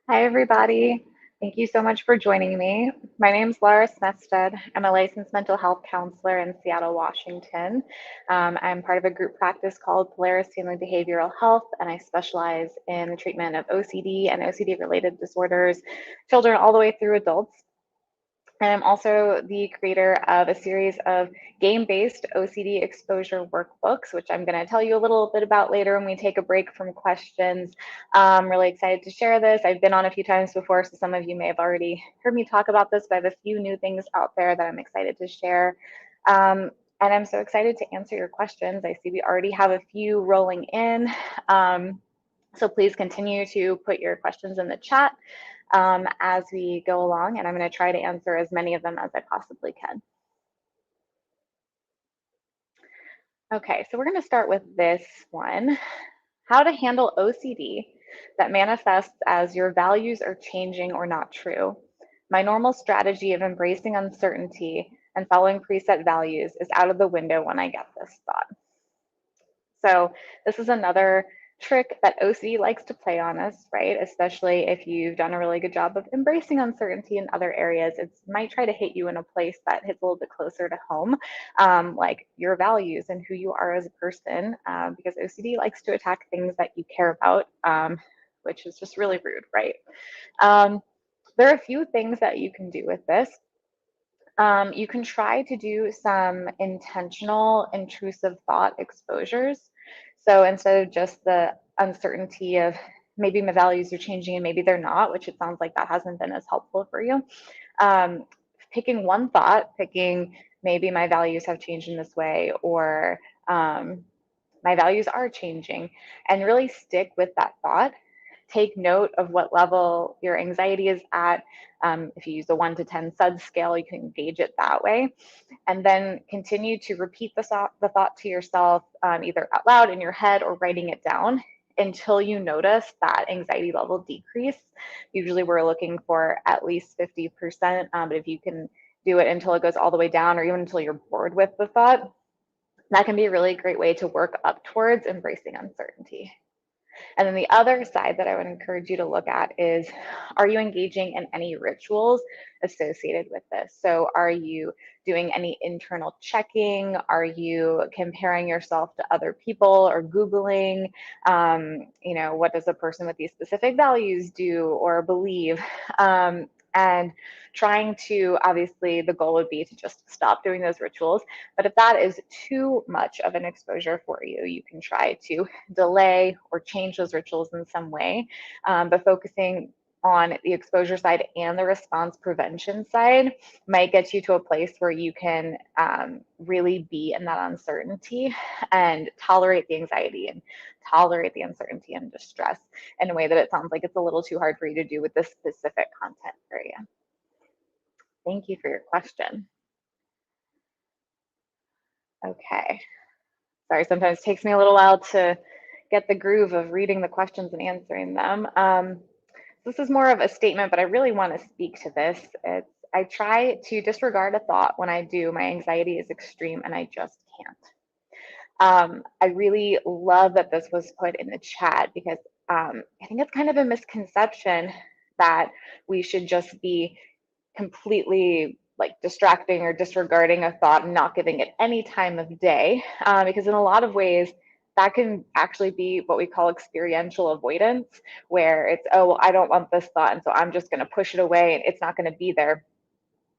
Hi, everybody. Thank you so much for joining me. My name is Laura Smestad. I'm a licensed mental health counselor in Seattle, Washington. I'm part of a group practice called Polaris Family Behavioral Health, and I specialize in the treatment of OCD and OCD related disorders, children all the way through adults. And I'm also the creator of a series of game-based OCD exposure workbooks, which I'm going to tell you a little bit about later when we take a break from questions. I'm really excited to share this. I've been on a few times before, so some of you may have already heard me talk about this, but I have a few new things out there that I'm excited to share. And I'm so excited to answer your questions. I see we already have a few rolling in. So please continue to put your questions in the chat as we go along, and I'm going to try to answer as many of them as I possibly can. Okay, so we're going to start with this one. How to handle OCD that manifests as your values are changing or not true. My normal strategy of embracing uncertainty and following preset values is out of the window when I get this thought. So this is another trick that OCD likes to play on us, right? Especially if you've done a really good job of embracing uncertainty in other areas. It might try to hit you in a place that hits a little bit closer to home, like your values and who you are as a person, because OCD likes to attack things that you care about, which is just really rude, right? There are a few things that you can do with this. You can try to do some intentional intrusive thought exposures. So instead of just the uncertainty of maybe my values are changing and maybe they're not, which it sounds like that hasn't been as helpful for you, um, picking one thought, picking maybe my values have changed in this way, or my values are changing, and really stick with that thought. Take note of what level your anxiety is at. If you use a 1 to 10 SUD scale, you can gauge it that way. And then continue to repeat the thought to yourself, either out loud in your head or writing it down until you notice that anxiety level decrease. Usually we're looking for at least 50%, but if you can do it until it goes all the way down or even until you're bored with the thought, that can be a really great way to work up towards embracing uncertainty. And then the other side that I would encourage you to look at is, are you engaging in any rituals associated with this? So are you doing any internal checking? Are you comparing yourself to other people or Googling, what does a person with these specific values do or believe? And trying to, obviously, the goal would be to just stop doing those rituals. But if that is too much of an exposure for you, you can try to delay or change those rituals in some way. But focusing on the exposure side and the response prevention side might get you to a place where you can really be in that uncertainty and tolerate the anxiety and tolerate the uncertainty and distress in a way that it sounds like it's a little too hard for you to do with this specific content area. Thank you for your question. Okay. Sorry, sometimes it takes me a little while to get the groove of reading the questions and answering them. This is more of a statement, but I really want to speak to this. I try to disregard a thought when I do. My anxiety is extreme and I just can't. I really love that this was put in the chat because I think it's kind of a misconception that we should just be completely like distracting or disregarding a thought and not giving it any time of day, because in a lot of ways that can actually be what we call experiential avoidance, where it's, oh, well, I don't want this thought, and so I'm just going to push it away and it's not going to be there,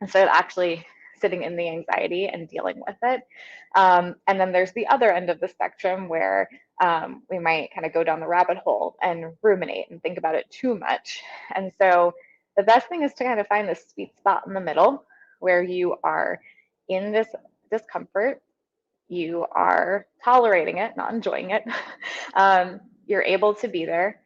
instead of actually sitting in the anxiety and dealing with it. And then there's the other end of the spectrum where we might kind of go down the rabbit hole and ruminate and think about it too much. And so the best thing is to kind of find this sweet spot in the middle where you are in this discomfort, you are tolerating it, not enjoying it. You're able to be there,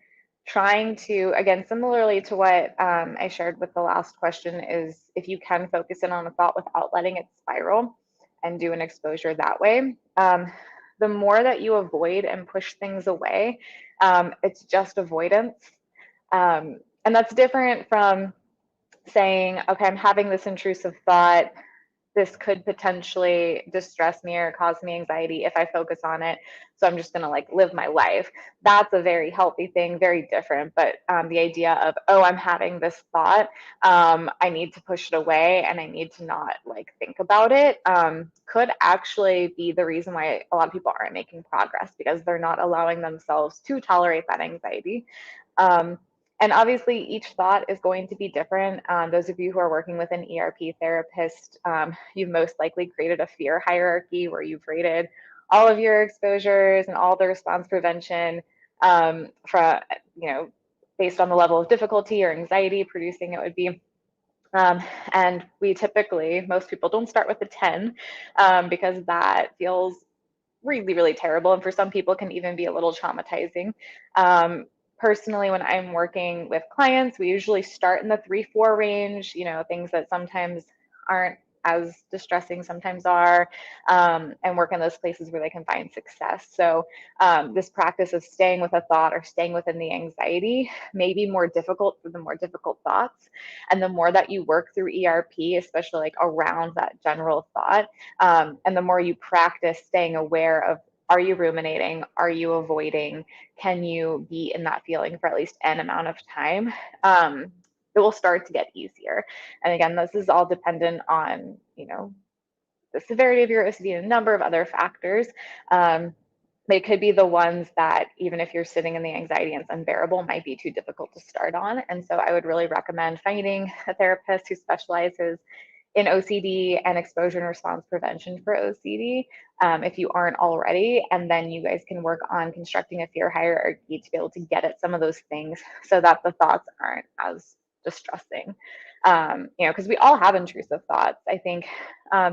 trying to, again, similarly to what I shared with the last question, is if you can focus in on a thought without letting it spiral and do an exposure that way. The more that you avoid and push things away, it's just avoidance. And that's different from saying, okay, I'm having this intrusive thought. this could potentially distress me or cause me anxiety if I focus on it. So I'm just going to like live my life. That's a very healthy thing, very different. But the idea of, oh, I'm having this thought, I need to push it away and I need to not like think about it, could actually be the reason why a lot of people aren't making progress, because they're not allowing themselves to tolerate that anxiety. Um, and obviously, each thought is going to be different. Those of you who are working with an ERP therapist, you've most likely created a fear hierarchy where you've rated all of your exposures and all the response prevention from, you know, based on the level of difficulty or anxiety producing it would be. Um, and we typically, most people don't start with a 10 because that feels really, really terrible. And for some people can even be a little traumatizing. Um, Personally, when I'm working with clients, we usually start in the 3-4 range, you know, things that sometimes aren't as distressing, sometimes are, and work in those places where they can find success. So this practice of staying with a thought or staying within the anxiety may be more difficult for the more difficult thoughts. And the more that you work through ERP, especially like around that general thought, and the more you practice staying aware of, are you ruminating? Are you avoiding? Can you be in that feeling for at least an amount of time? It will start to get easier. And again, this is all dependent on, you know, the severity of your OCD and a number of other factors. They could be the ones that, even if you're sitting in the anxiety and it's unbearable, might be too difficult to start on. And so I would really recommend finding a therapist who specializes in OCD and exposure and response prevention for OCD, if you aren't already. And then you guys can work on constructing a fear hierarchy to be able to get at some of those things so that the thoughts aren't as distressing. You know, because we all have intrusive thoughts. I think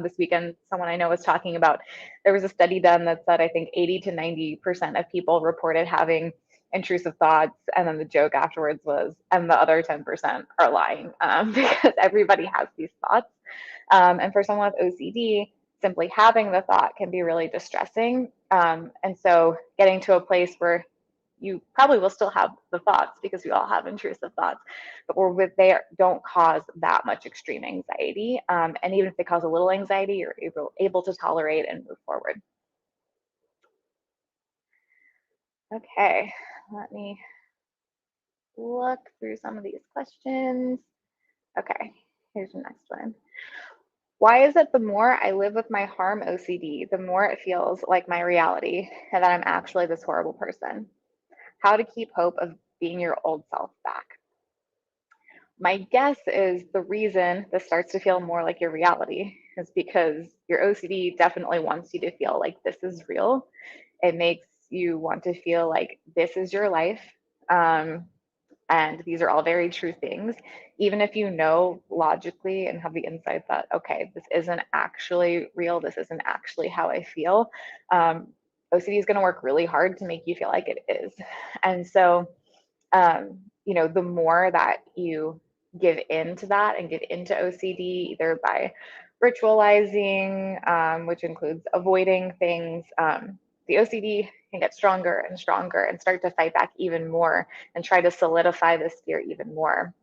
this weekend, someone I know was talking about, there was a study done that said, I think 80 to 90% of people reported having intrusive thoughts, and then the joke afterwards was, and the other 10% are lying, because everybody has these thoughts. And for someone with OCD, simply having the thought can be really distressing. And so getting to a place where you probably will still have the thoughts, because we all have intrusive thoughts, but where they don't cause that much extreme anxiety. And even if they cause a little anxiety, you're able to tolerate and move forward. Okay, let me look through some of these questions. Okay, here's the next one. Why is it the more I live with my harm OCD, the more it feels like my reality and that I'm actually this horrible person? How to keep hope of being your old self back? My guess is the reason this starts to feel more like your reality is because your OCD definitely wants you to feel like this is real. It makes you want to feel like this is your life. Um, and these are all very true things, even if you know logically and have the insight that, okay, this isn't actually real, this isn't actually how I feel. OCD is going to work really hard to make you feel like it is. And so, you know, the more that you give into that and give into OCD, either by ritualizing, which includes avoiding things, the OCD can get stronger and stronger and start to fight back even more and try to solidify this fear even more.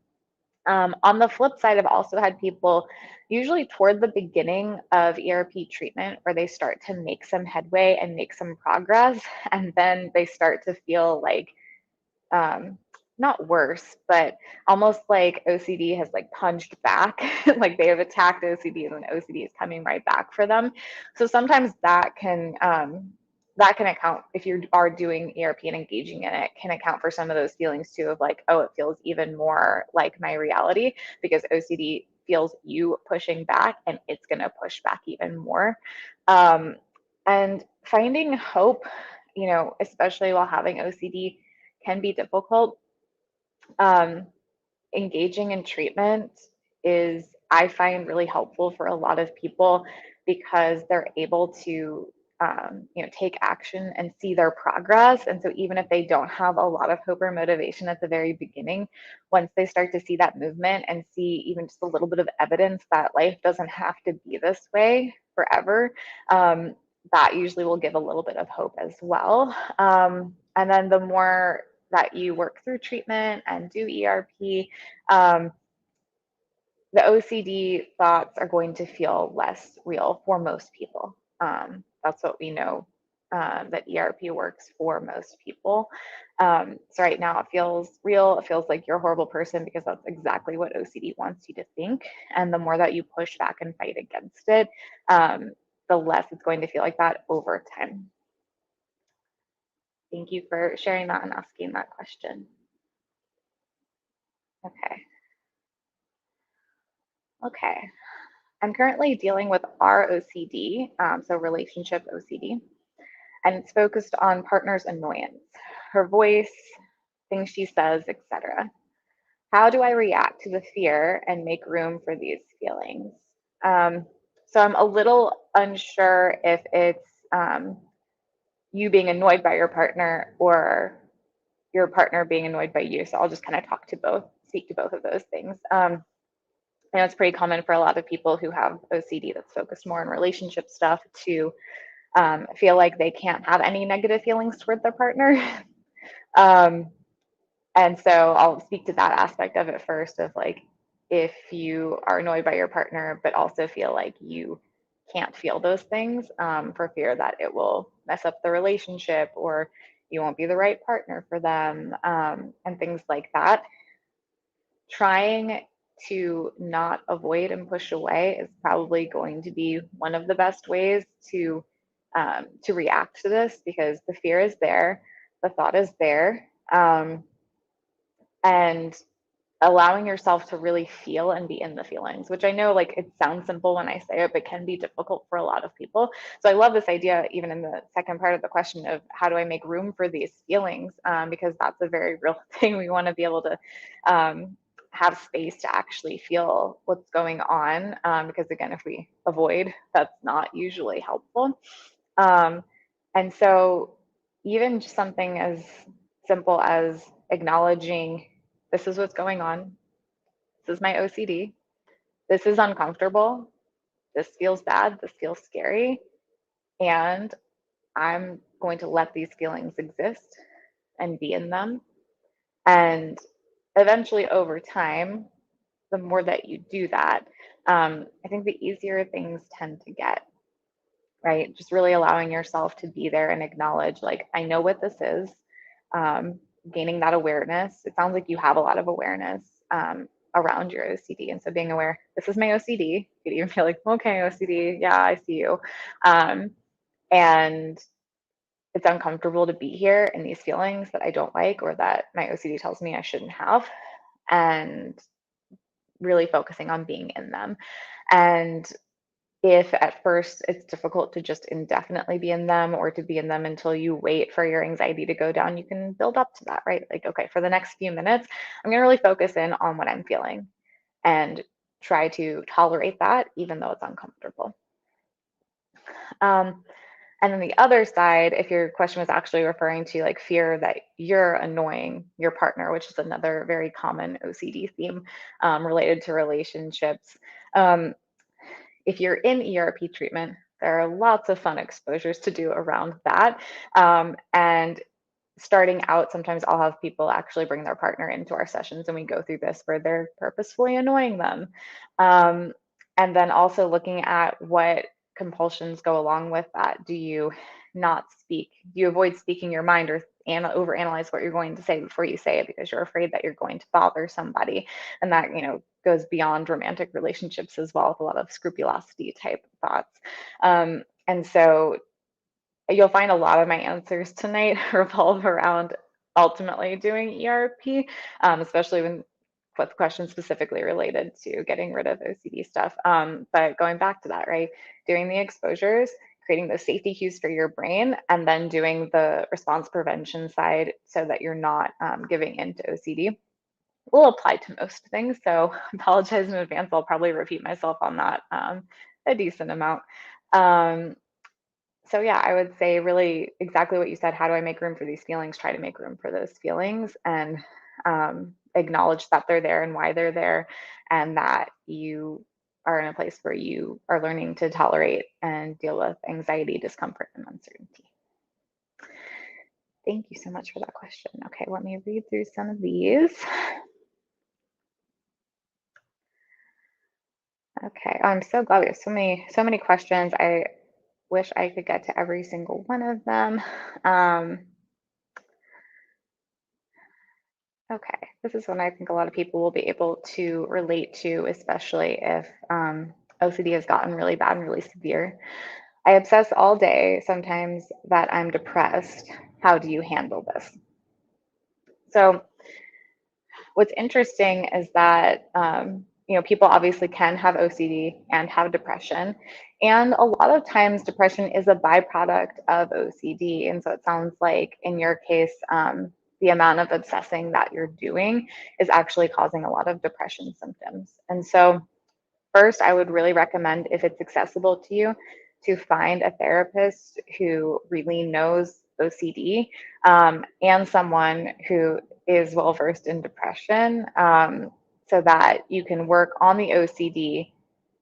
On the flip side, I've also had people, usually toward the beginning of ERP treatment, where they start to make some headway and make some progress, and then they start to feel like, um, not worse, but almost like OCD has like punched back, like they have attacked OCD and then OCD is coming right back for them. So sometimes that can account, if you are doing ERP and engaging in it, can account for some of those feelings too of like, oh, it feels even more like my reality because OCD feels you pushing back and it's going to push back even more. Um, and finding hope, you know, especially while having OCD, can be difficult. Um, Engaging in treatment is, I find, really helpful for a lot of people because they're able to, you know, take action and see their progress. And so even if they don't have a lot of hope or motivation at the very beginning, once they start to see that movement and see even just a little bit of evidence that life doesn't have to be this way forever, that usually will give a little bit of hope as well. And then the more that you work through treatment and do ERP, um, the OCD thoughts are going to feel less real for most people. That's what we know, that ERP works for most people. So right now it feels real. It feels like you're a horrible person because that's exactly what OCD wants you to think. And the more that you push back and fight against it, the less it's going to feel like that over time. Thank you for sharing that and asking that question. Okay. Okay. I'm currently dealing with ROCD, so relationship OCD, and it's focused on partner's annoyance, her voice, things she says, etc. How do I react to the fear and make room for these feelings? Um, so I'm a little unsure if it's you being annoyed by your partner or your partner being annoyed by you. So I'll just kind of speak to both of those things. I know it's pretty common for a lot of people who have OCD that's focused more on relationship stuff to feel like they can't have any negative feelings toward their partner. um, and so I'll speak to that aspect of it first of like if you are annoyed by your partner, but also feel like you can't feel those things for fear that it will mess up the relationship or you won't be the right partner for them and things like that. Trying to not avoid and push away is probably going to be one of the best ways to react to this because the fear is there, the thought is there, and allowing yourself to really feel and be in the feelings, which I know like it sounds simple when I say it, but can be difficult for a lot of people. So I love this idea, even in the second part of the question of how do I make room for these feelings? Because that's a very real thing. We want to be able to have space to actually feel what's going on. Because again, if we avoid, that's not usually helpful. Um, and so even just something as simple as acknowledging this is what's going on. This is my OCD. This is uncomfortable. This feels bad. This feels scary. And I'm going to let these feelings exist and be in them. And eventually, over time, the more that you do that, I think the easier things tend to get, right? Just really allowing yourself to be there and acknowledge, like, I know what this is, um, gaining that awareness. It sounds like you have a lot of awareness around your OCD. And so being aware, this is my OCD. You could even feel like, okay, OCD, yeah, I see you. Um, and it's uncomfortable to be here in these feelings that I don't like or that my OCD tells me I shouldn't have. And really focusing on being in them. And if at first it's difficult to just indefinitely be in them or to be in them until you wait for your anxiety to go down, you can build up to that, right? Like, okay, for the next few minutes, I'm going to really focus in on what I'm feeling and try to tolerate that, even though it's uncomfortable. Um, and then the other side, if your question was actually referring to like fear that you're annoying your partner, which is another very common OCD theme related to relationships. Um, if you're in ERP treatment, there are lots of fun exposures to do around that. And starting out, sometimes I'll have people actually bring their partner into our sessions and we go through this where they're purposefully annoying them. And then also looking at what compulsions go along with that. Do you not speak? Do you avoid speaking your mind or overanalyze what you're going to say before you say it because you're afraid that you're going to bother somebody? And that, goes beyond romantic relationships as well with a lot of scrupulosity type thoughts. And so you'll find a lot of my answers tonight revolve around ultimately doing ERP, especially with questions specifically related to getting rid of OCD stuff. But going back to that, right? Doing the exposures, creating those safety cues for your brain, and then doing the response prevention side so that you're not giving into OCD will apply to most things. So I apologize in advance. I'll probably repeat myself on that a decent amount. So yeah, I would say really exactly what you said. How do I make room for these feelings? Try to make room for those feelings and acknowledge that they're there and why they're there, and that you are in a place where you are learning to tolerate and deal with anxiety, discomfort, and uncertainty. Thank you so much for that question. Okay, let me read through some of these. I'm so glad we have so many questions. I wish I could get to every single one of them. Um, okay, this is one I think a lot of people will be able to relate to, especially if OCD has gotten really bad and really severe. I obsess all day, sometimes that I'm depressed. How do you handle this? So what's interesting is that people obviously can have OCD and have depression, and a lot of times depression is a byproduct of OCD. And so it sounds like in your case, the amount of obsessing that you're doing is actually causing a lot of depression symptoms. And so first, I would really recommend, if it's accessible to you, to find a therapist who really knows OCD, and someone who is well versed in depression, so that you can work on the OCD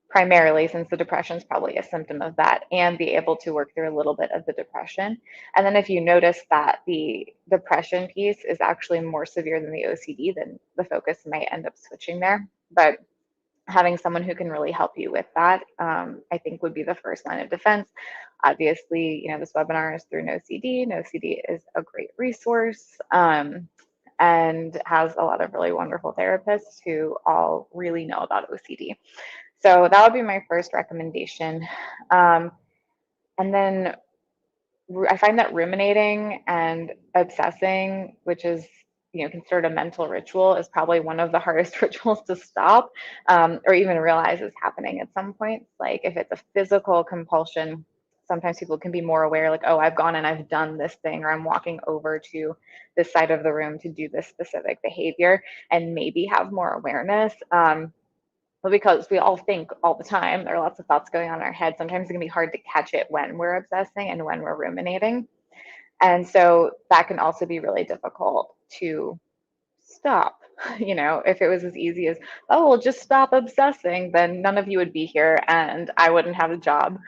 primarily, since the depression is probably a symptom of that, and be able to work through a little bit of the depression. And then if you notice that the depression piece is actually more severe than the OCD, then the focus might end up switching there. But having someone who can really help you with that, I think would be the first line of defense. Obviously, this webinar is through NoCD. NoCD is a great resource, and has a lot of really wonderful therapists who all really know about OCD. So that would be my first recommendation. And then I find that ruminating and obsessing, which is considered a mental ritual, is probably one of the hardest rituals to stop, or even realize is happening at some point. Like if it's a physical compulsion, sometimes people can be more aware, like, oh, I've gone and I've done this thing, or I'm walking over to this side of the room to do this specific behavior, and maybe have more awareness. But because we all think all the time, there are lots of thoughts going on in our head. Sometimes it can be hard to catch it when we're obsessing and when we're ruminating. And so that can also be really difficult to stop. If it was as easy as, oh, well, just stop obsessing, then none of you would be here and I wouldn't have a job.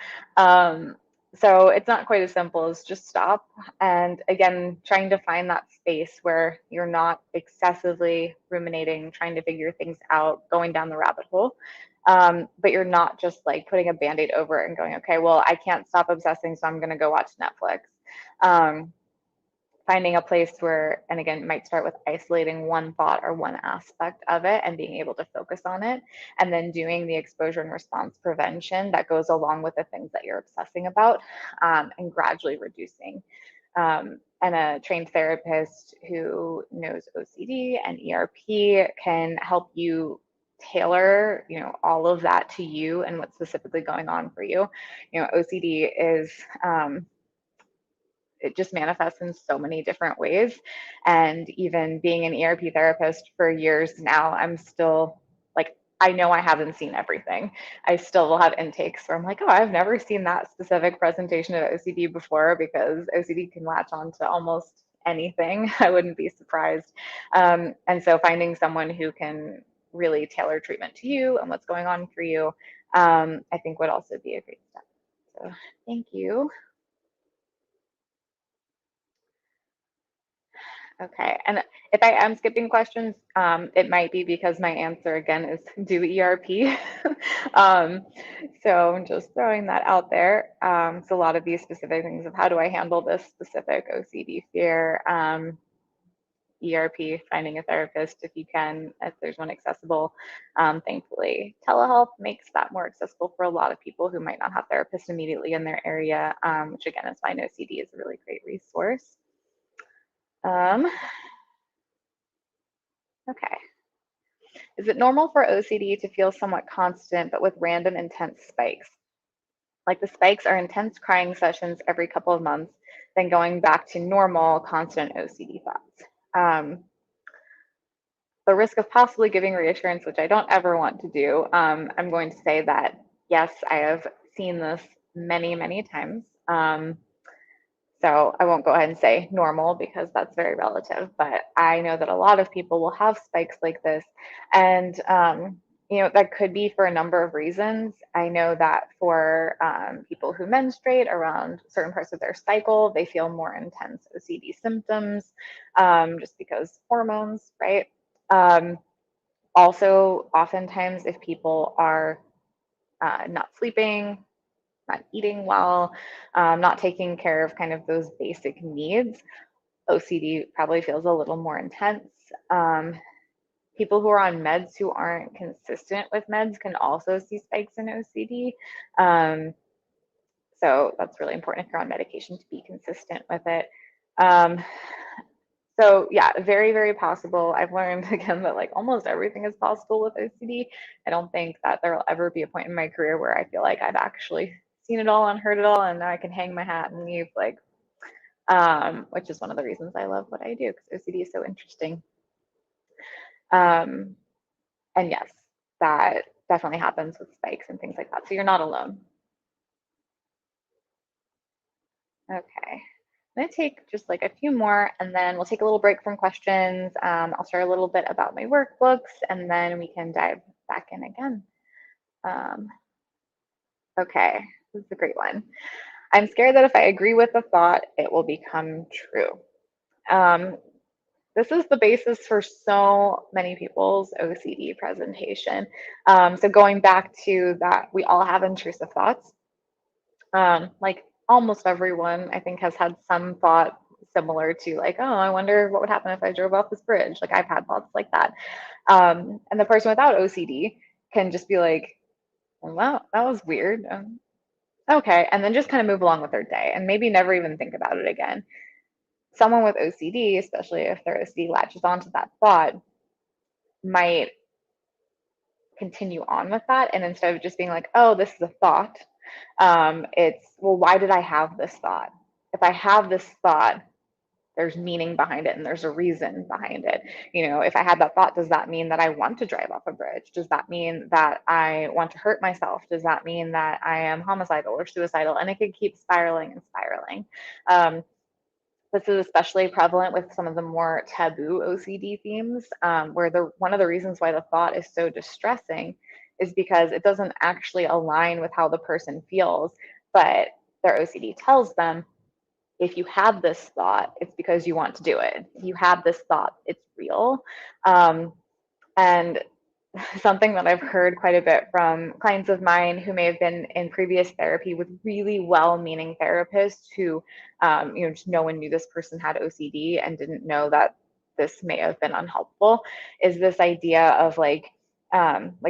So it's not quite as simple as just stop. And again, trying to find that space where you're not excessively ruminating, trying to figure things out, going down the rabbit hole. But you're not just like putting a band-aid over it and going, okay, well, I can't stop obsessing, so I'm going to go watch Netflix. Finding a place where, and again, it might start with isolating one thought or one aspect of it and being able to focus on it, and then doing the exposure and response prevention that goes along with the things that you're obsessing about, and gradually reducing. And a trained therapist who knows OCD and ERP can help you tailor, all of that to you and what's specifically going on for you. OCD is, it just manifests in so many different ways. And even being an ERP therapist for years now, I'm still like, I know I haven't seen everything. I still will have intakes where I'm like, oh, I've never seen that specific presentation of OCD before, because OCD can latch on to almost anything. I wouldn't be surprised. And so finding someone who can really tailor treatment to you and what's going on for you, I think would also be a great step. So thank you. Okay, and if I am skipping questions, it might be because my answer again is do ERP. um, so I'm just throwing that out there. So a lot of these specific things of how do I handle this specific OCD fear, ERP, finding a therapist if you can, if there's one accessible. Thankfully, telehealth makes that more accessible for a lot of people who might not have therapists immediately in their area, which again is why NoCD is a really great resource. Um, okay. Is it normal for OCD to feel somewhat constant, but with random intense spikes? Like the spikes are intense crying sessions every couple of months, then going back to normal, constant OCD thoughts. The risk of possibly giving reassurance, which I don't ever want to do, I'm going to say that yes, I have seen this many, many times. So I won't go ahead and say normal because that's very relative, but I know that a lot of people will have spikes like this. And, that could be for a number of reasons. I know that for people who menstruate around certain parts of their cycle, they feel more intense OCD symptoms, just because hormones, right? Also, oftentimes, if people are not sleeping, not eating well, not taking care of kind of those basic needs. OCD probably feels a little more intense. Um, People who are on meds who aren't consistent with meds can also see spikes in OCD. Um, so that's really important if you're on medication to be consistent with it. Um, so yeah, very, very possible. I've learned again that like almost everything is possible with OCD. I don't think that there will ever be a point in my career where I feel like I've actually seen it all and heard it all, and now I can hang my hat and leave. Like, which is one of the reasons I love what I do because OCD is so interesting. Um, and yes, that definitely happens with spikes and things like that. So you're not alone. Okay. I'm going to take just like a few more and then we'll take a little break from questions. I'll share a little bit about my workbooks and then we can dive back in again. Um, okay, this is a great one. I'm scared that if I agree with a thought, it will become true. Um, this is the basis for so many people's OCD presentation. So going back to that, we all have intrusive thoughts. Like almost everyone, I think, has had some thought similar to like, oh, I wonder what would happen if I drove off this bridge. Like I've had thoughts like that. And the person without OCD can just be like, well, that was weird. Okay, and then just kind of move along with their day and maybe never even think about it again. Someone with OCD, especially if their OCD latches onto that thought, might continue on with that. And instead of just being like, oh, this is a thought, it's, well, why did I have this thought? If I have this thought, there's meaning behind it and there's a reason behind it. You know, if I had that thought, does that mean that I want to drive off a bridge? Does that mean that I want to hurt myself? Does that mean that I am homicidal or suicidal? And it could keep spiraling and spiraling. This is especially prevalent with some of the more taboo OCD themes, where one of the reasons why the thought is so distressing is because it doesn't actually align with how the person feels, but their OCD tells them if you have this thought, it's because you want to do it. If you have this thought, it's real. And something that I've heard quite a bit from clients of mine who may have been in previous therapy with really well-meaning therapists who, just no one knew this person had OCD and didn't know that this may have been unhelpful, is this idea of like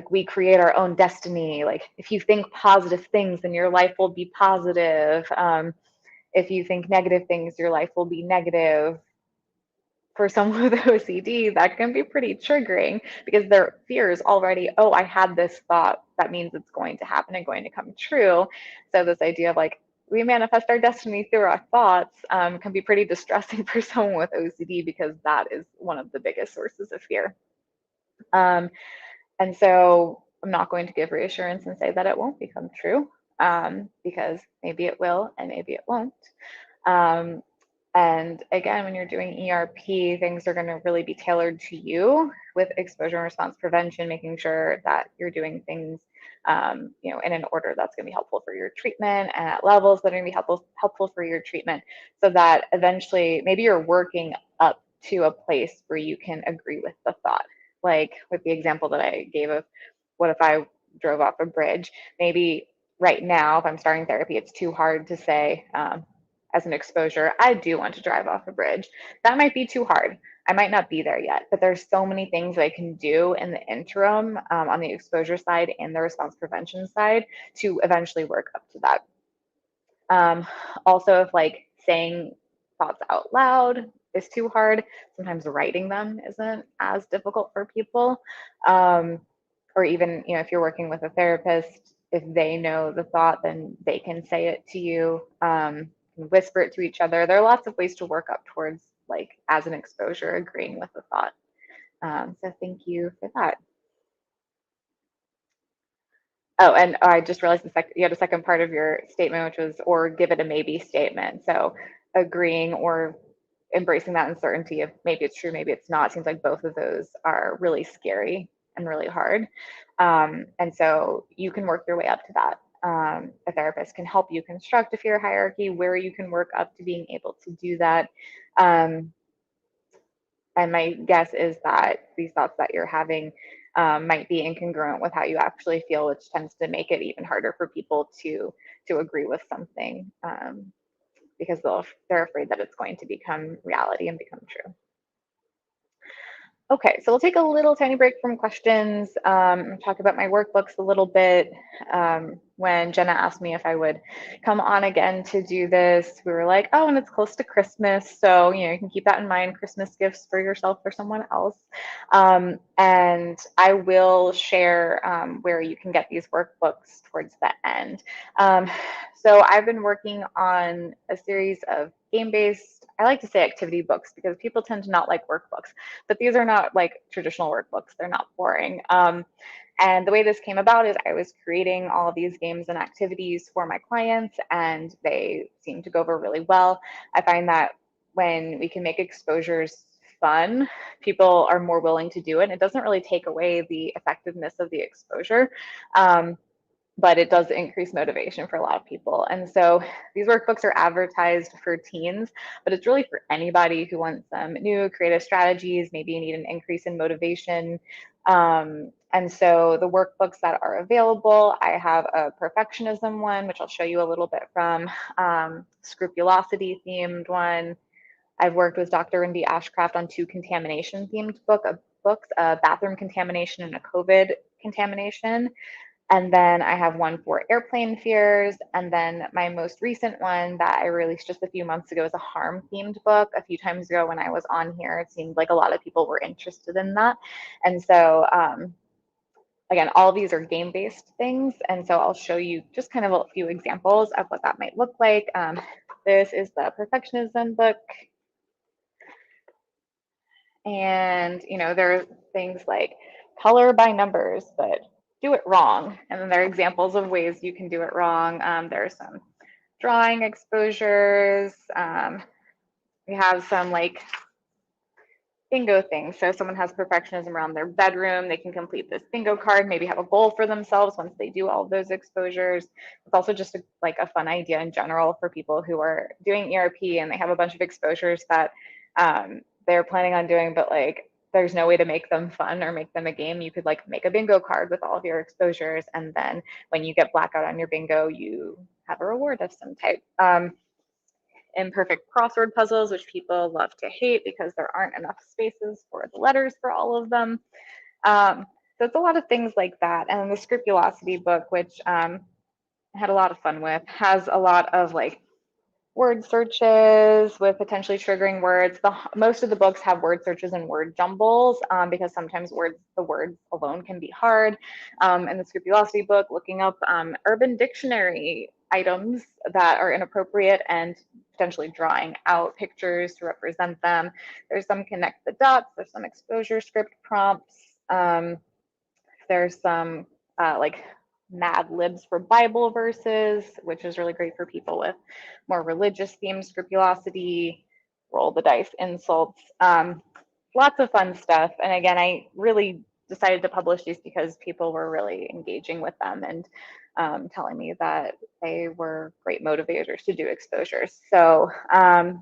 we create our own destiny. Like if you think positive things, then your life will be positive. If you think negative things, your life will be negative. For someone with OCD, that can be pretty triggering because their fear is already, oh, I had this thought. That means it's going to happen and going to come true. So, this idea of like, we manifest our destiny through our thoughts can be pretty distressing for someone with OCD because that is one of the biggest sources of fear. And so, I'm not going to give reassurance and say that it won't become true because maybe it will and maybe it won't. Um, and again, when you're doing ERP, things are going to really be tailored to you with exposure and response prevention, making sure that you're doing things, in an order that's going to be helpful for your treatment and at levels that are going to be helpful for your treatment, so that eventually maybe you're working up to a place where you can agree with the thought. Like with the example that I gave of what if I drove off a bridge? Maybe right now, if I'm starting therapy, it's too hard to say, as an exposure, I do want to drive off a bridge. That might be too hard. I might not be there yet, but there's so many things that I can do in the interim on the exposure side and the response prevention side to eventually work up to that. Also, if like saying thoughts out loud is too hard, sometimes writing them isn't as difficult for people. Or even, if you're working with a therapist, if they know the thought, then they can say it to you, whisper it to each other. There are lots of ways to work up towards, like, as an exposure, agreeing with the thought. So thank you for that. Oh, and I just realized you had a second part of your statement, which was, or give it a maybe statement. So agreeing or embracing that uncertainty of maybe it's true, maybe it's not. Seems like both of those are really scary and really hard. And so you can work your way up to that. A therapist can help you construct a fear hierarchy where you can work up to being able to do that. Um, and my guess is that these thoughts that you're having might be incongruent with how you actually feel, which tends to make it even harder for people to agree with something, because they're afraid that it's going to become reality and become true. Okay, so we'll take a little tiny break from questions, talk about my workbooks a little bit. When Jenna asked me if I would come on again to do this, we were like, oh, and it's close to Christmas, so you can keep that in mind, Christmas gifts for yourself or someone else. And I will share where you can get these workbooks towards the end. So I've been working on a series of game-based, I like to say activity books because people tend to not like workbooks, but these are not like traditional workbooks. They're not boring. And the way this came about is I was creating all of these games and activities for my clients, and they seem to go over really well. I find that when we can make exposures fun, people are more willing to do it. And it doesn't really take away the effectiveness of the exposure. But it does increase motivation for a lot of people. And so these workbooks are advertised for teens, but it's really for anybody who wants some new creative strategies. Maybe you need an increase in motivation. And so the workbooks that are available, I have a perfectionism one, which I'll show you a little bit from, scrupulosity themed one. I've worked with Dr. Wendy Ashcraft on 2 contamination themed books, a bathroom contamination and a COVID contamination. And then I have one for airplane fears. And then my most recent one that I released just a few months ago is a harm themed book. A few times ago when I was on here, it seemed like a lot of people were interested in that. And so, again, all of these are game-based things. And so I'll show you just kind of a few examples of what that might look like. This is the perfectionism book. And, there are things like color by numbers, but do it wrong. And then there are examples of ways you can do it wrong. There are some drawing exposures. We have some like bingo things. So if someone has perfectionism around their bedroom, they can complete this bingo card, maybe have a goal for themselves once they do all of those exposures. It's also just like a fun idea in general for people who are doing ERP and they have a bunch of exposures that they're planning on doing, but like there's no way to make them fun or make them a game. You could like make a bingo card with all of your exposures, and then when you get blackout on your bingo, you have a reward of some type. Imperfect crossword puzzles, which people love to hate because there aren't enough spaces for the letters for all of them. So it's a lot of things like that. And the scrupulosity book, which I had a lot of fun with, has a lot of like word searches with potentially triggering words. Most of the books have word searches and word jumbles, because sometimes the words alone can be hard. In the scrupulosity book, looking up urban dictionary items that are inappropriate and potentially drawing out pictures to represent them. There's some connect the dots, there's some exposure script prompts. There's some like Mad Libs for Bible verses, which is really great for people with more religious themed scrupulosity, roll the dice insults, lots of fun stuff. And again, I really decided to publish these because people were really engaging with them and telling me that they were great motivators to do exposures. So I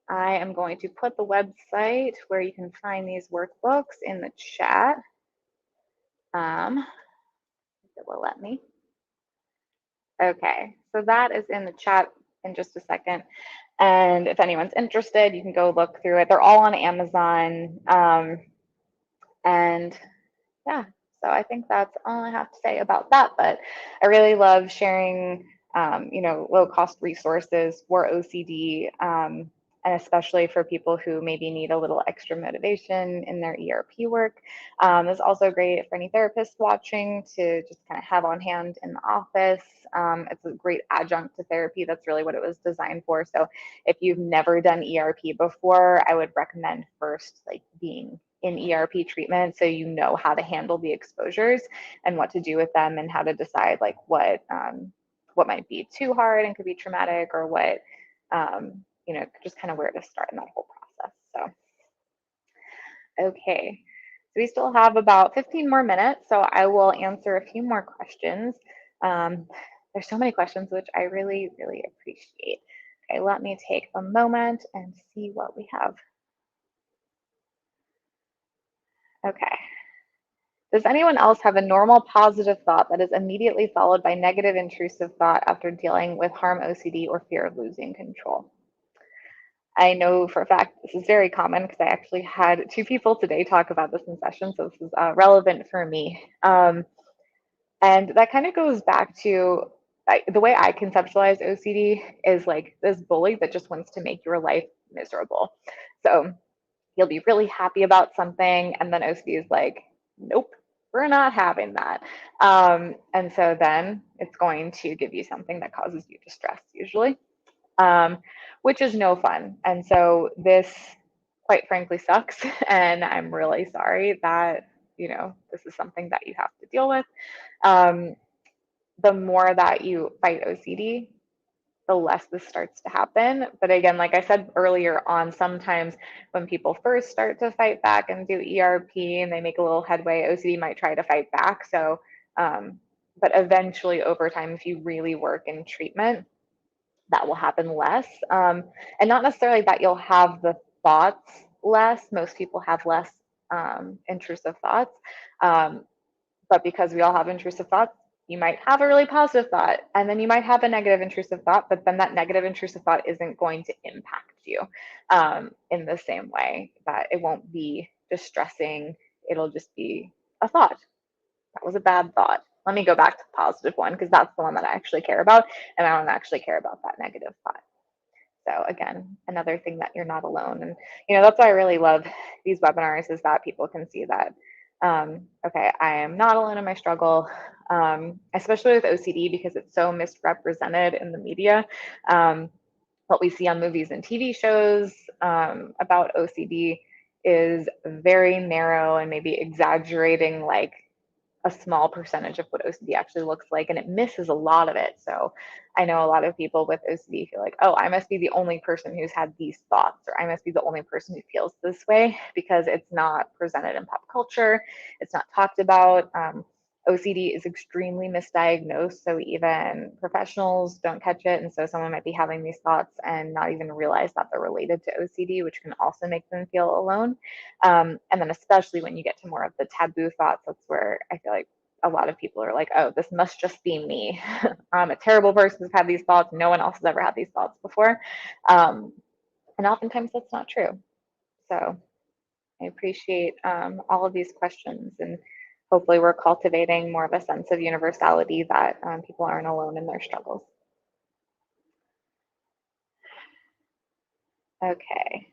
am going to put the website where you can find these workbooks in the chat. It will let me. Okay, so that is in the chat in just a second. And if anyone's interested, you can go look through it. They're all on Amazon. And yeah, so I think that's all I have to say about that. But I really love sharing, low cost resources for OCD. And especially for people who maybe need a little extra motivation in their ERP work. It's also great for any therapists watching to just kind of have on hand in the office. It's a great adjunct to therapy. That's really what it was designed for. So if you've never done ERP before, I would recommend first like being in ERP treatment so you know how to handle the exposures and what to do with them and how to decide like what might be too hard and could be traumatic, or what just kind of where to start in that whole process. So, okay. So we still have about 15 more minutes, so I will answer a few more questions. There's so many questions, which I really, really appreciate. Okay, let me take a moment and see what we have. Okay. Does anyone else have a normal positive thought that is immediately followed by negative intrusive thought after dealing with harm OCD or fear of losing control? I know for a fact this is very common because I actually had two people today talk about this in session, so this is relevant for me. And that kind of goes back to the way I conceptualize OCD is like this bully that just wants to make your life miserable. So you'll be really happy about something, and then OCD is like, nope, we're not having that. And so then it's going to give you something that causes you distress, usually, um, which is no fun. And so this, quite frankly, sucks. And I'm really sorry that, this is something that you have to deal with. Um, the more that you fight OCD, the less this starts to happen. But again, like I said earlier on, sometimes when people first start to fight back and do ERP and they make a little headway, OCD might try to fight back. So, but eventually over time, if you really work in treatment, that will happen less. And not necessarily that you'll have the thoughts less. Most people have less intrusive thoughts. Um, but because we all have intrusive thoughts, you might have a really positive thought, and then you might have a negative intrusive thought, but then that negative intrusive thought isn't going to impact you in the same way, that it won't be distressing. It'll just be a thought. That was a bad thought. Let me go back to the positive one because that's the one that I actually care about, and I don't actually care about that negative thought. So again, another thing that you're not alone. And that's why I really love these webinars, is that people can see that, okay, I am not alone in my struggle, especially with OCD because it's so misrepresented in the media. What we see on movies and TV shows about OCD is very narrow and maybe exaggerating like a small percentage of what OCD actually looks like, and it misses a lot of it. So I know a lot of people with OCD feel like, oh, I must be the only person who's had these thoughts, or I must be the only person who feels this way, because it's not presented in pop culture. It's not talked about. OCD is extremely misdiagnosed, so even professionals don't catch it. And so someone might be having these thoughts and not even realize that they're related to OCD, which can also make them feel alone. And then, especially when you get to more of the taboo thoughts, that's where I feel like a lot of people are like, oh, this must just be me. I'm a terrible person who's had these thoughts. No one else has ever had these thoughts before. And oftentimes that's not true. So I appreciate all of these questions, and hopefully we're cultivating more of a sense of universality, that people aren't alone in their struggles. Okay.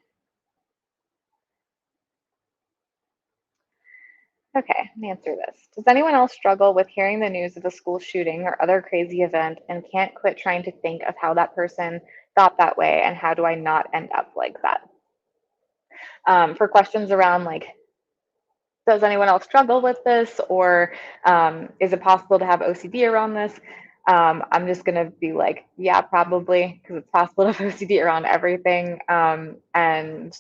Okay, let me answer this. Does anyone else struggle with hearing the news of a school shooting or other crazy event and can't quit trying to think of how that person got that way, and how do I not end up like that? For questions around like, does anyone else struggle with this, or is it possible to have OCD around this? I'm just going to be like, yeah, probably, because it's possible to have OCD around everything. And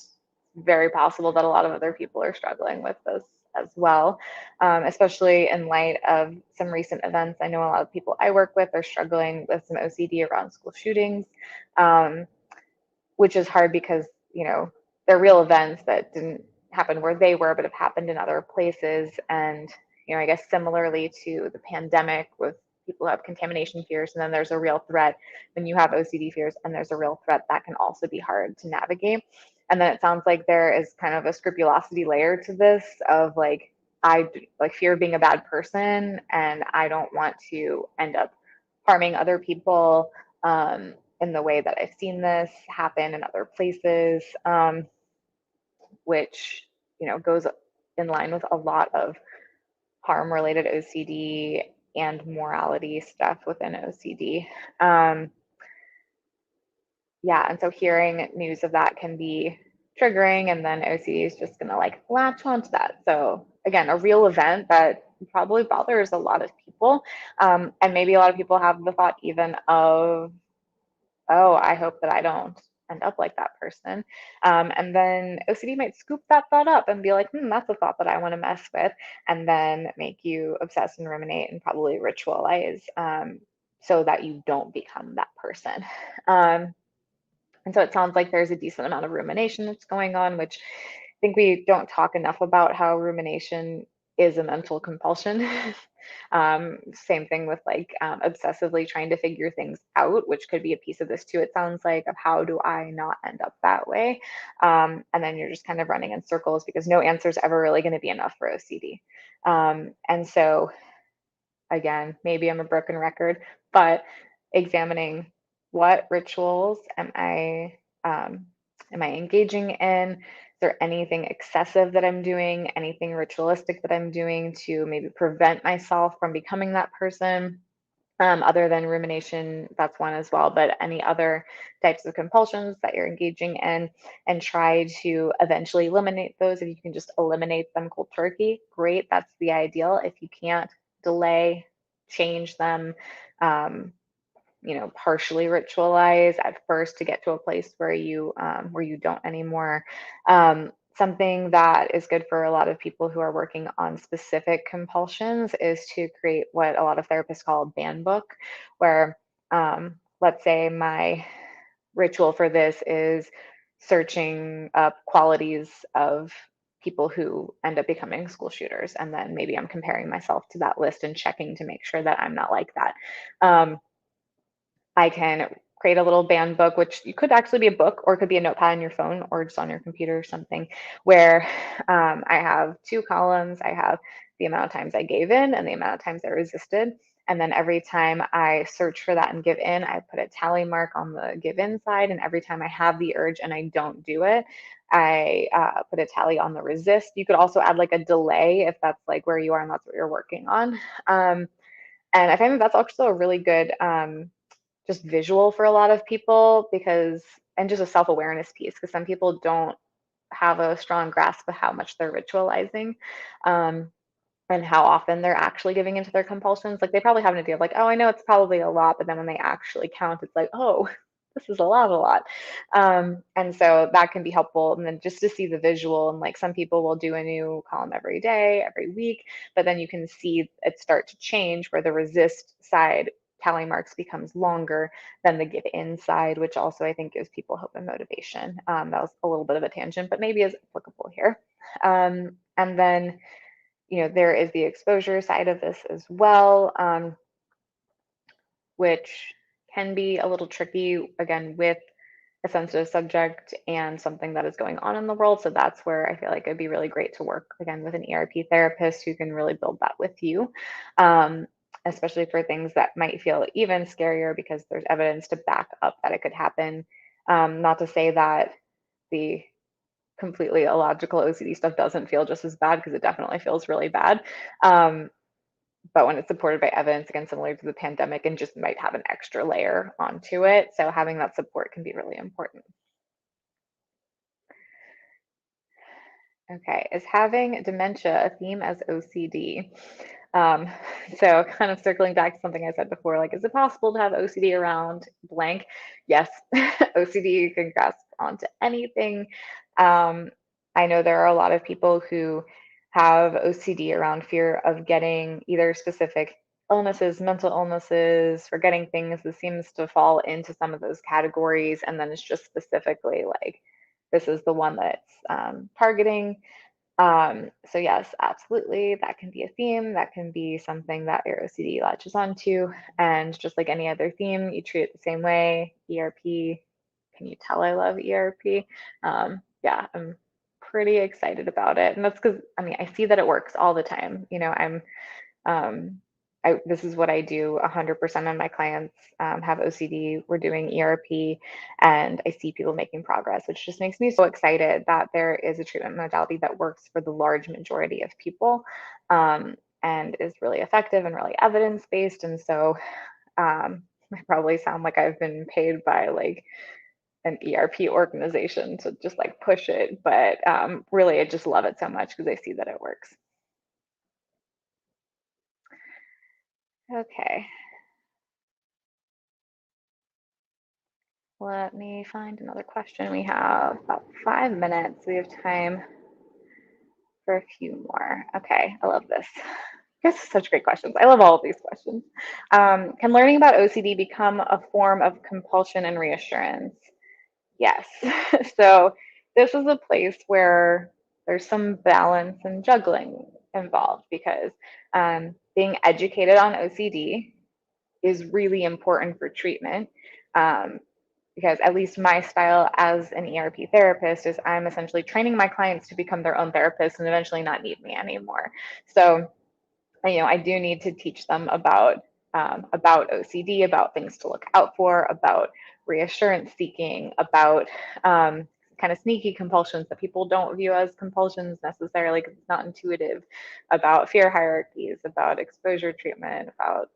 very possible that a lot of other people are struggling with this as well, especially in light of some recent events. I know a lot of people I work with are struggling with some OCD around school shootings, um, which is hard because, they're real events that didn't happen where they were, but have happened in other places. And, I guess similarly to the pandemic, with people who have contamination fears, and then there's a real threat when you have OCD fears, and there's a real threat, that can also be hard to navigate. And then it sounds like there is kind of a scrupulosity layer to this of like, I like fear of being a bad person, and I don't want to end up harming other people. In the way that I've seen this happen in other places, which goes in line with a lot of harm related OCD and morality stuff within OCD. Yeah, and so hearing news of that can be triggering, and then OCD is just going to like latch onto that. So again, a real event that probably bothers a lot of people, and maybe a lot of people have the thought even of, oh, I hope that I don't end up like that person. And then OCD might scoop that thought up and be like, that's a thought that I want to mess with, and then make you obsess and ruminate and probably ritualize, so that you don't become that person. And so it sounds like there's a decent amount of rumination that's going on, which I think we don't talk enough about how rumination is a mental compulsion. Same thing with like obsessively trying to figure things out, which could be a piece of this too, it sounds like, of how do I not end up that way? And then you're just kind of running in circles because no answer is ever really going to be enough for OCD. And so again, maybe I'm a broken record, but examining what rituals am I engaging in? Is there anything excessive that I'm doing? Anything ritualistic that I'm doing to maybe prevent myself from becoming that person? Other than rumination, that's one as well, but any other types of compulsions that you're engaging in, and try to eventually eliminate those. If you can just eliminate them cold turkey, great, that's the ideal. If you can't, delay, change them, partially ritualize at first to get to a place where you don't anymore. Something that is good for a lot of people who are working on specific compulsions is to create what a lot of therapists call a ban book, where let's say my ritual for this is searching up qualities of people who end up becoming school shooters, and then maybe I'm comparing myself to that list and checking to make sure that I'm not like that. I can create a little band book, which you could actually be a book, or it could be a notepad on your phone or just on your computer or something, where I have two columns. I have the amount of times I gave in and the amount of times I resisted. And then every time I search for that and give in, I put a tally mark on the give in side. And every time I have the urge and I don't do it, I put a tally on the resist. You could also add like a delay if that's like where you are and that's what you're working on. And I find that that's also a really good just visual for a lot of people, because, and just a self-awareness piece, because some people don't have a strong grasp of how much they're ritualizing, um, and how often they're actually giving into their compulsions. Like they probably have an idea of like, oh, I know it's probably a lot, but then when they actually count, it's like, oh, this is a lot. And so that can be helpful. And then just to see the visual, and like some people will do a new column every day, every week, but then you can see it start to change where the resist side tally marks becomes longer than the give in side, which also I think gives people hope and motivation. That was a little bit of a tangent, but maybe is applicable here. And then there is the exposure side of this as well, which can be a little tricky, again, with a sensitive subject and something that is going on in the world. So that's where I feel like it'd be really great to work, again, with an ERP therapist who can really build that with you, especially for things that might feel even scarier because there's evidence to back up that it could happen. Not to say that the completely illogical OCD stuff doesn't feel just as bad, because it definitely feels really bad. But when it's supported by evidence, again, similar to the pandemic, and just might have an extra layer onto it. So having that support can be really important. Okay, is having dementia a theme as OCD? Um, so kind of circling back to something I said before, like, is it possible to have OCD around blank? Yes, OCD you can grasp onto anything. I know there are a lot of people who have OCD around fear of getting either specific illnesses, mental illnesses, forgetting things. This seems to fall into some of those categories. And then it's just specifically like, this is the one that's targeting. So yes, absolutely, that can be a theme. That can be something that your OCD latches onto. And just like any other theme, you treat it the same way. ERP, can you tell I love ERP? Yeah, I'm pretty excited about it. And that's because, I mean, I see that it works all the time. Um, this is what I do. 100% of my clients have OCD. We're doing ERP, and I see people making progress, which just makes me so excited that there is a treatment modality that works for the large majority of people, and is really effective and really evidence based. And so I probably sound like I've been paid by like an ERP organization to just like push it, but really, I just love it so much because I see that it works. Okay. Let me find another question. We have about 5 minutes. We have time for a few more. Okay, I love this. This is such great questions. I love all of these questions. Can learning about OCD become a form of compulsion and reassurance? Yes. So this is a place where there's some balance and juggling involved, because being educated on OCD is really important for treatment. Um, because at least my style as an ERP therapist is I'm essentially training my clients to become their own therapists and eventually not need me anymore. So, I do need to teach them about OCD, about things to look out for, about reassurance seeking, about kind of sneaky compulsions that people don't view as compulsions necessarily because it's not intuitive, about fear hierarchies, about exposure treatment, about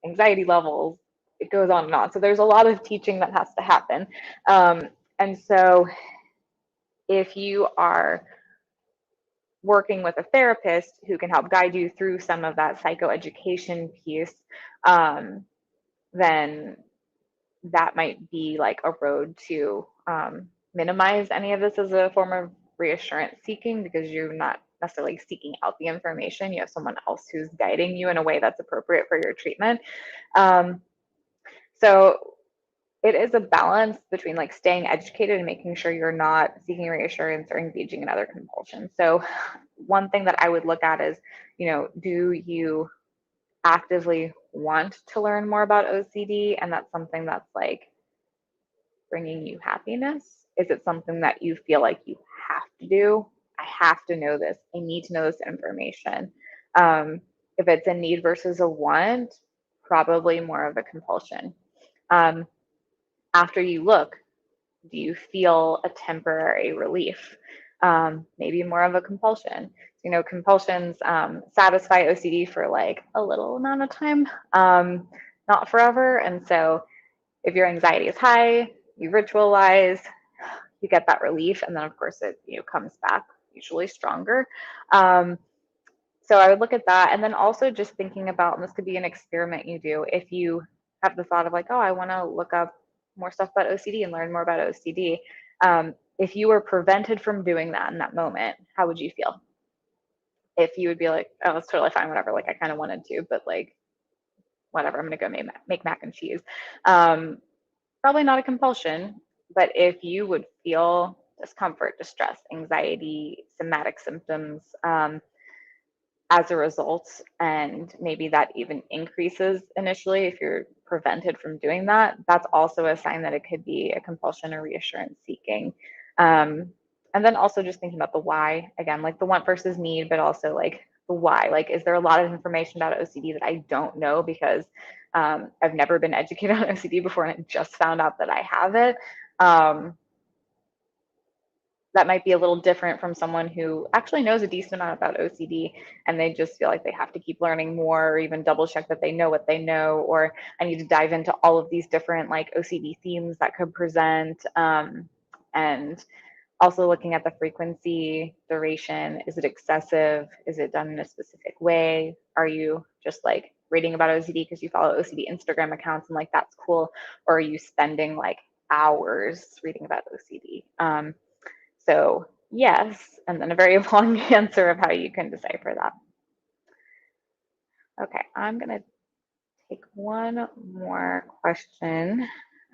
anxiety levels. It goes on and on. So there's a lot of teaching that has to happen. And so if you are working with a therapist who can help guide you through some of that psychoeducation piece, then that might be like a road to minimize any of this as a form of reassurance seeking, because you're not necessarily seeking out the information. You have someone else who's guiding you in a way that's appropriate for your treatment. So it is a balance between like staying educated and making sure you're not seeking reassurance or engaging in other compulsions. So one thing that I would look at is, do you actively want to learn more about OCD? And that's something that's like bringing you happiness. Is it something that you feel like you have to do? I have to know this. I need to know this information. If it's a need versus a want, probably more of a compulsion. After you look, do you feel a temporary relief? Maybe more of a compulsion. Compulsions satisfy OCD for like a little amount of time, not forever. And so if your anxiety is high, you ritualize, you get that relief, and then of course it comes back usually stronger. So I would look at that, and then also just thinking about, and this could be an experiment you do, if you have the thought of like, oh, I want to look up more stuff about OCD and learn more about OCD. If you were prevented from doing that in that moment, how would you feel? If you would be like, oh, it's totally fine, whatever, like I kind of wanted to, but like, whatever, I'm gonna go make mac and cheese. Probably not a compulsion, but if you would feel discomfort, distress, anxiety, somatic symptoms, as a result, and maybe that even increases initially if you're prevented from doing that, that's also a sign that it could be a compulsion or reassurance seeking. And then also just thinking about the why, again, like the want versus need, but also like the why. Like, is there a lot of information about OCD that I don't know because I've never been educated on OCD before and I just found out that I have it? That might be a little different from someone who actually knows a decent amount about OCD and they just feel like they have to keep learning more, or even double check that they know what they know, or I need to dive into all of these different like OCD themes that could present. And also looking at the frequency, duration. Is it excessive? Is it done in a specific way? Are you just like reading about OCD because you follow OCD Instagram accounts and like that's cool? Or are you spending like hours reading about OCD? So yes, and then a very long answer of how you can decipher that. Okay, I'm gonna take one more question.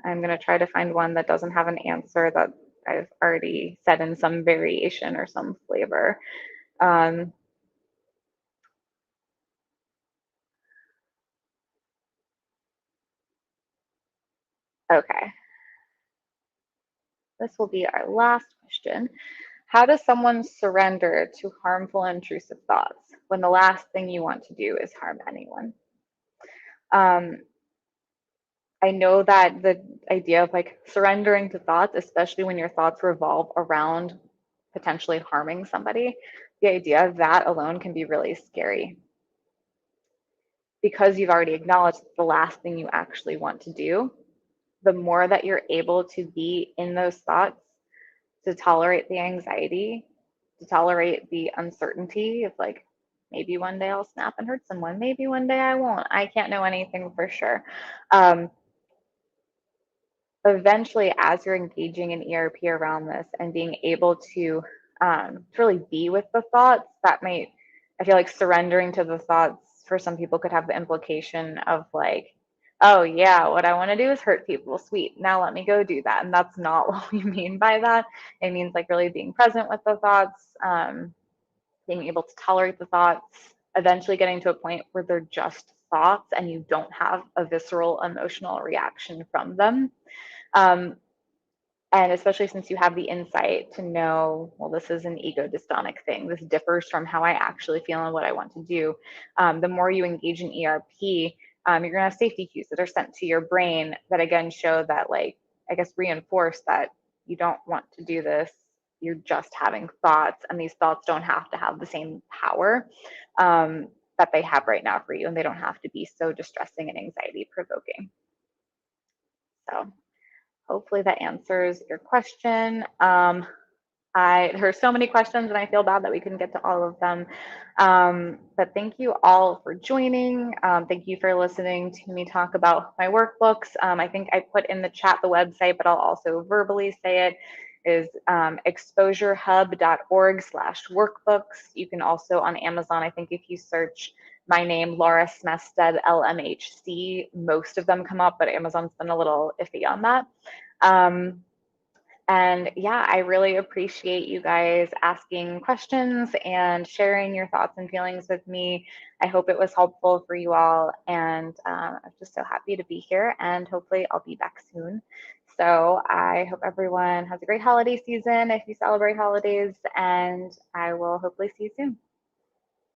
I'm gonna try to find one that doesn't have an answer that I've already said in some variation or some flavor. Okay, this will be our last question. How does someone surrender to harmful, intrusive thoughts when the last thing you want to do is harm anyone? I know that the idea of like surrendering to thoughts, especially when your thoughts revolve around potentially harming somebody, the idea of that alone can be really scary because you've already acknowledged the last thing you actually want to do. The more that you're able to be in those thoughts, to tolerate the anxiety, to tolerate the uncertainty of like, maybe one day I'll snap and hurt someone, maybe one day I won't. I can't know anything for sure. Eventually, as you're engaging in ERP around this and being able to really be with the thoughts, that might, I feel like surrendering to the thoughts for some people could have the implication of like, oh yeah, what I want to do is hurt people. Sweet. Now let me go do that. And that's not what we mean by that. It means like really being present with the thoughts, being able to tolerate the thoughts, eventually getting to a point where they're just thoughts and you don't have a visceral emotional reaction from them. Um, and especially since you have the insight to know, well, this is an ego dystonic thing. This differs from how I actually feel and what I want to do. The more you engage in ERP, you're going to have safety cues that are sent to your brain that again show that, like, I guess, reinforce that you don't want to do this. You're just having thoughts, and these thoughts don't have to have the same power that they have right now for you, and they don't have to be so distressing and anxiety provoking. So hopefully that answers your question. There's so many questions, and I feel bad that we couldn't get to all of them. But thank you all for joining. Thank you for listening to me talk about my workbooks. I think I put in the chat the website, but I'll also verbally say it is exposurehub.org/workbooks. You can also on Amazon, I think if you search my name, Laura Smestad, LMHC, most of them come up, but Amazon's been a little iffy on that. And yeah, I really appreciate you guys asking questions and sharing your thoughts and feelings with me. I hope it was helpful for you all. And I'm just so happy to be here, and hopefully I'll be back soon. So I hope everyone has a great holiday season if you celebrate holidays, and I will hopefully see you soon.